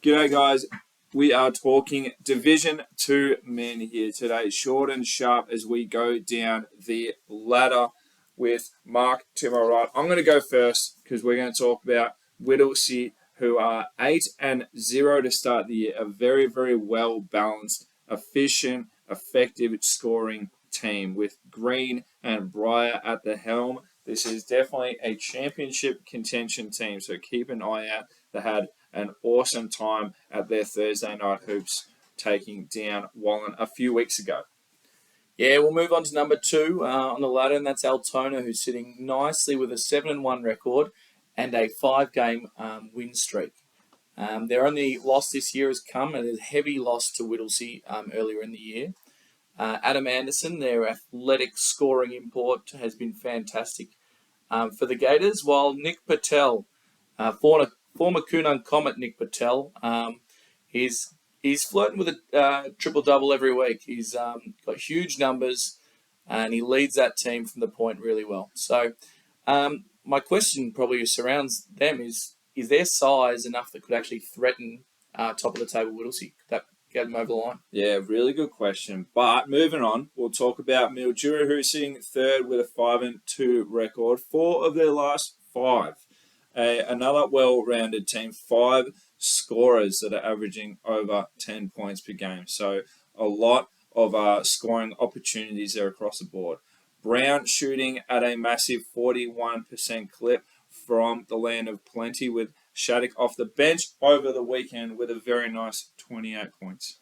G'day guys, we are talking Division 2 men here today, short and sharp as we go down the ladder with Mark to my right. I'm going to go first because we're going to talk about Whittlesea, who are 8-0 to start the year, a very, very well balanced, efficient, effective scoring team with Green and Breyer at the helm. This is definitely a championship contention team, so keep an eye out. They had an awesome time at their Thursday night hoops, taking down Wallen a few weeks ago. Yeah, we'll move on to number 2 on the ladder, and that's Altona, who's sitting nicely with a 7-1 record and a 5-game win streak. Their only loss this year has come at a heavy loss to Whittlesea earlier in the year. Adam Anderson, their athletic scoring import, has been fantastic for the Gators, while Nick Patel, former Kunun Comet Nick Patel, he's flirting with a triple-double every week. He's got huge numbers, and he leads that team from the point really well. So my question probably surrounds them is their size enough that could actually threaten top of the table Whittlesea? Could that get them over the line? Yeah, really good question. But moving on, we'll talk about Mildura, who's sitting third with a 5-2 record. 4 of their last 5. Another well-rounded team, 5 scorers that are averaging over 10 points per game. So a lot of scoring opportunities there across the board. Brown shooting at a massive 41% clip from the land of plenty, with Shattuck off the bench over the weekend with a very nice 28 points.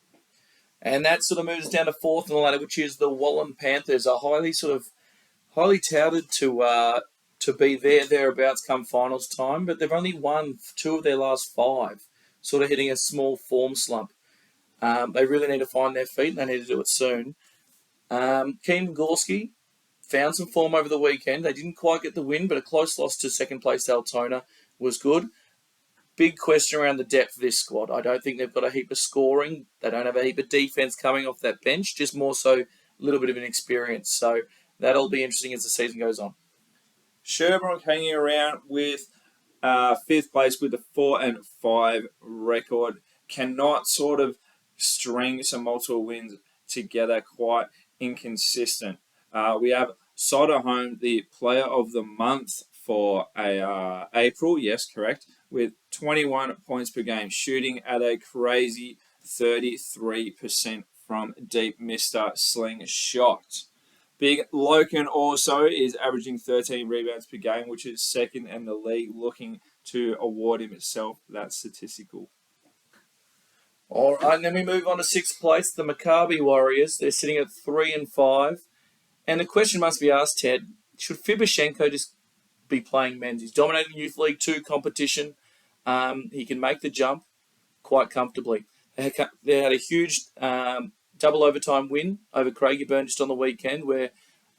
And that sort of moves down to 4th on the ladder, which is the Wallen Panthers, are highly touted to be thereabouts come finals time, but they've only won 2 of their last 5, sort of hitting a small form slump. They really need to find their feet, and they need to do it soon. Keen Gorski found some form over the weekend. They didn't quite get the win, but a close loss to second place Altona was good. Big question around the depth of this squad. I don't think they've got a heap of scoring. They don't have a heap of defense coming off that bench, just more so a little bit of an experience. So that'll be interesting as the season goes on. Sherbrooke hanging around with 5th place with a 4-5 record. Cannot sort of string some multiple wins together, quite inconsistent. We have Soderholm, the player of the month for April, yes, correct, with 21 points per game, shooting at a crazy 33% from deep, Mr. Slingshot. Big Loken also is averaging 13 rebounds per game, which is second in the league, looking to award himself that statistical. All right, and then we move on to 6th place, the Maccabi Warriors. They're sitting at 3-5. And the question must be asked, Ted, should Fibashenko just be playing men's? He's dominating Youth League 2 competition. He can make the jump quite comfortably. They had a huge double overtime win over Craigieburn just on the weekend, where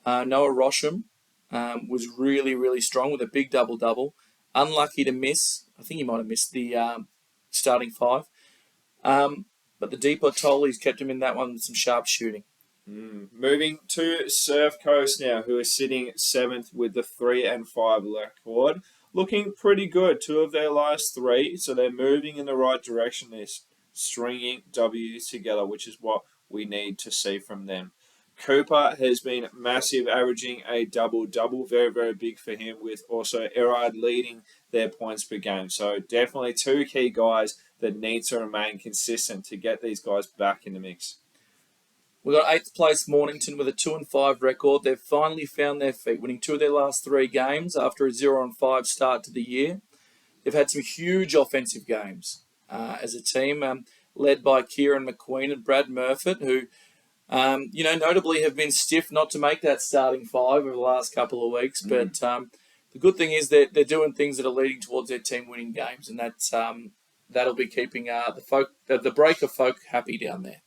Noah Rosham was really, really strong with a big double-double. Unlucky to miss. I think he might have missed the starting 5. But the Depot Tollies kept him in that one with some sharp shooting. Moving to Surf Coast now, who are sitting 7th with the 3-5 record. Looking pretty good. 2 of their last 3, so they're moving in the right direction. They're stringing W's together, which is what we need to see from them. Cooper has been massive, averaging a double-double. Very, very big for him, with also Erard leading their points per game. So definitely 2 key guys that need to remain consistent to get these guys back in the mix. We've got 8th place Mornington with a 2-5 record. They've finally found their feet, winning 2 of their last 3 games after a 0-5 start to the year. They've had some huge offensive games as a team, led by Kieran McQueen and Brad Murfitt, who, notably have been stiff not to make that starting 5 over the last couple of weeks. But the good thing is that they're doing things that are leading towards their team winning games, and that'll be keeping the Breaker folk happy down there.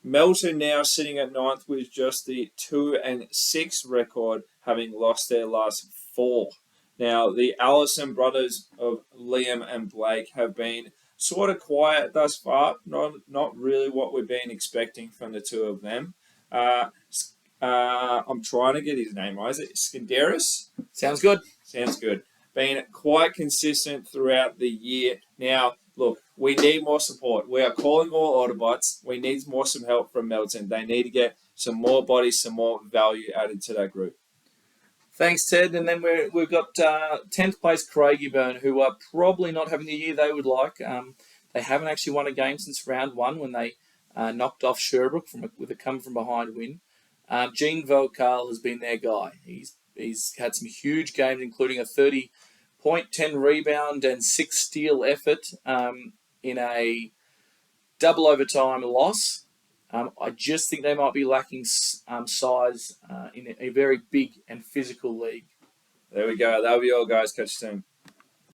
Melton now sitting at 9th with just the 2-6 record, having lost their last 4. Now, the Allison brothers of Liam and Blake have been sort of quiet thus far. Not really what we've been expecting from the 2 of them. I'm trying to get his name right. Is it Skanderis? Sounds good. Been quite consistent throughout the year. Now, look, we need more support. We are calling all Autobots. We need some help from Melton. They need to get some more bodies, some more value added to that group. Thanks, Ted. And then we've got 10th place Craigieburn, who are probably not having the year they would like. They haven't actually won a game since round one when they knocked off Sherbrooke with a come-from-behind win. Gene Volkal has been their guy. He's had some huge games, including a 30-point, 10 rebound, and 6 steal effort in a double overtime loss. I just think they might be lacking size in a very big and physical league. There we go. That'll be all, guys. Catch you soon.